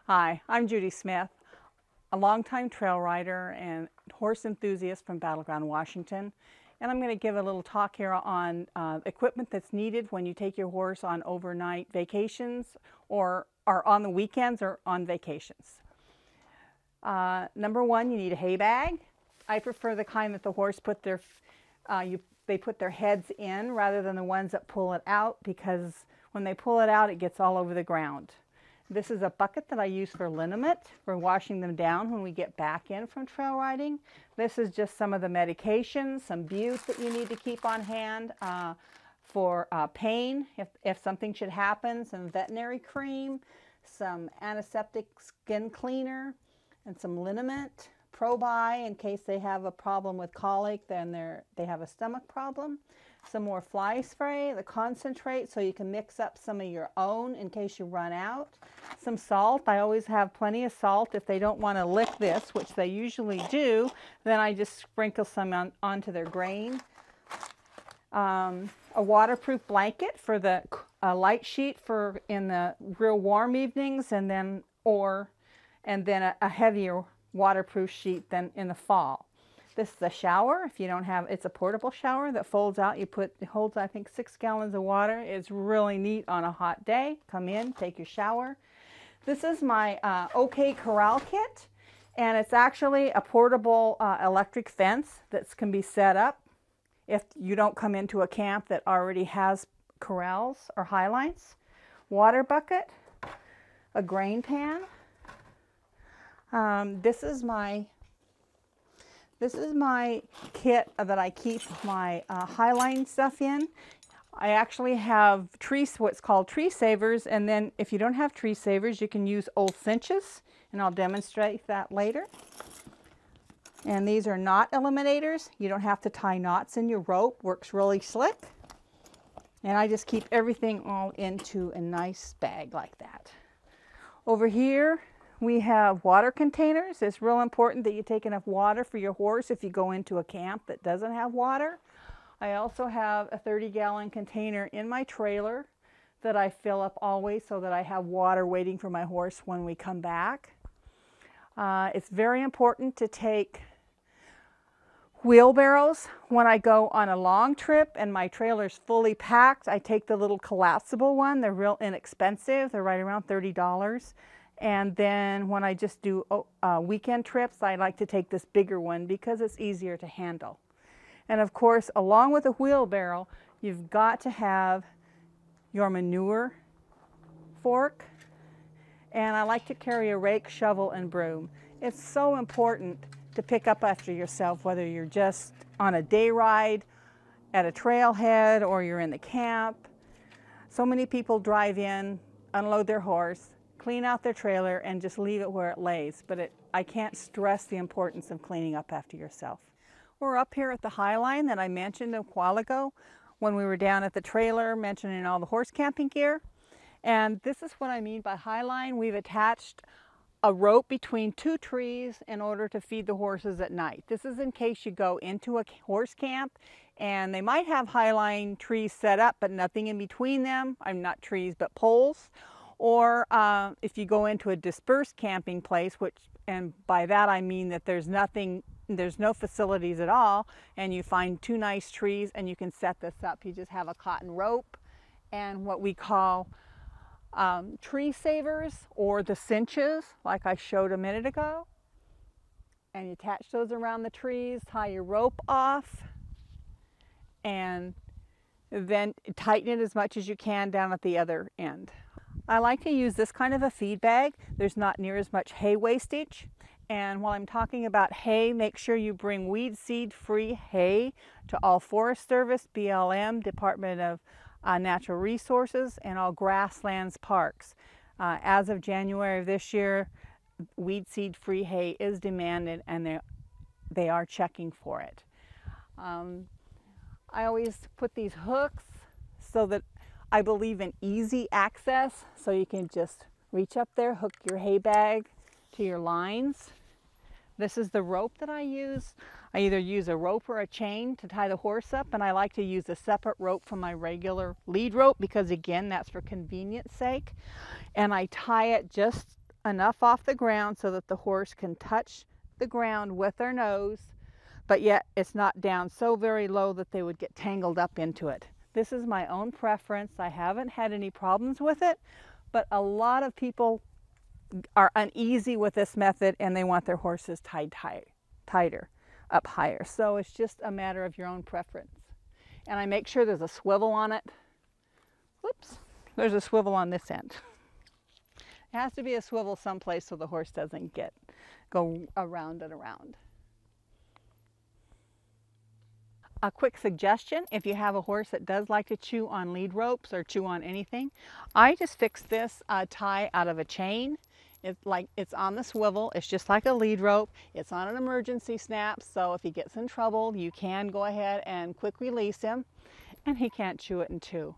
Hi, I'm Judy Smith, a longtime trail rider and horse enthusiast from Battleground, Washington. And I'm going to give a little talk here on equipment that's needed when you take your horse on overnight vacations or on the weekends or on vacations. Number one, you need a hay bag. I prefer the kind that the horse put their they put their heads in rather than the ones that pull it out, because when they pull it out, it gets all over the ground. This is a bucket that I use for liniment, for washing them down when we get back in from trail riding. This is just some of the medications, some bute that you need to keep on hand for pain, if something should happen, some veterinary cream, some antiseptic skin cleaner, and some liniment, Probi in case they have a problem with colic, then they have a stomach problem. Some more fly spray, the concentrate, so you can mix up some of your own in case you run out. Some salt. I always have plenty of salt. If they don't want to lick this, which they usually do, then I just sprinkle some onto their grain. A waterproof blanket for the light sheet for in the real warm evenings, and then a heavier waterproof sheet than in the fall. This is a shower. If you don't have, it's a portable shower that folds out. It holds, I think, 6 gallons of water. It's really neat on a hot day. Come in, take your shower. This is my OK Corral kit, and it's actually a portable electric fence that can be set up if you don't come into a camp that already has corrals or high lines. Water bucket, a grain pan. This is my kit that I keep my highline stuff in. I actually have what's called tree savers, and then if you don't have tree savers, you can use old cinches, and I'll demonstrate that later. And these are knot eliminators. You don't have to tie knots in your rope. Works really slick. And I just keep everything all into a nice bag like that. Over here, we have water containers. It's real important that you take enough water for your horse if you go into a camp that doesn't have water. I also have a 30-gallon container in my trailer that I fill up always so that I have water waiting for my horse when we come back. It's very important to take wheelbarrows. When I go on a long trip and my trailer's fully packed, I take the little collapsible one. They're real inexpensive. They're right around $30. And then when I just do weekend trips, I like to take this bigger one because it's easier to handle. And of course, along with a wheelbarrow, you've got to have your manure fork. And I like to carry a rake, shovel, and broom. It's so important to pick up after yourself, whether you're just on a day ride at a trailhead or you're in the camp. So many people drive in, unload their horse, clean out their trailer, and just leave it where it lays. But I can't stress the importance of cleaning up after yourself. We're up here at the High Line that I mentioned a while ago when we were down at the trailer mentioning all the horse camping gear. And this is what I mean by High Line. We've attached a rope between 2 trees in order to feed the horses at night. This is in case you go into a horse camp and they might have High Line trees set up but nothing in between them. I'm not trees but poles. Or if you go into a dispersed camping place, and by that I mean that there's no facilities at all, and you find 2 nice trees and you can set this up. You just have a cotton rope and what we call tree savers, or the cinches like I showed a minute ago. And you attach those around the trees, tie your rope off, and then tighten it as much as you can down at the other end. I like to use this kind of a feed bag. There's not near as much hay wastage. And while I'm talking about hay, make sure you bring weed seed free hay to all Forest Service, BLM, Department of Natural Resources, and all grasslands parks. As of January of this year, weed seed free hay is demanded, and they are checking for it. I always put these hooks so that I believe in easy access, so you can just reach up there, hook your hay bag to your lines. This is the rope that I use. I either use a rope or a chain to tie the horse up, and I like to use a separate rope from my regular lead rope because, again, that's for convenience sake. And I tie it just enough off the ground so that the horse can touch the ground with their nose, but yet it's not down so very low that they would get tangled up into it. This is my own preference. I haven't had any problems with it, but a lot of people are uneasy with this method and they want their horses tied tighter, up higher. So it's just a matter of your own preference. And I make sure there's a swivel on it. Whoops, there's a swivel on this end. It has to be a swivel someplace so the horse doesn't go around and around. A quick suggestion, if you have a horse that does like to chew on lead ropes or chew on anything, I just fixed this tie out of a chain. It's on the swivel. It's just like a lead rope. It's on an emergency snap, so if he gets in trouble, you can go ahead and quick release him, and he can't chew it in two.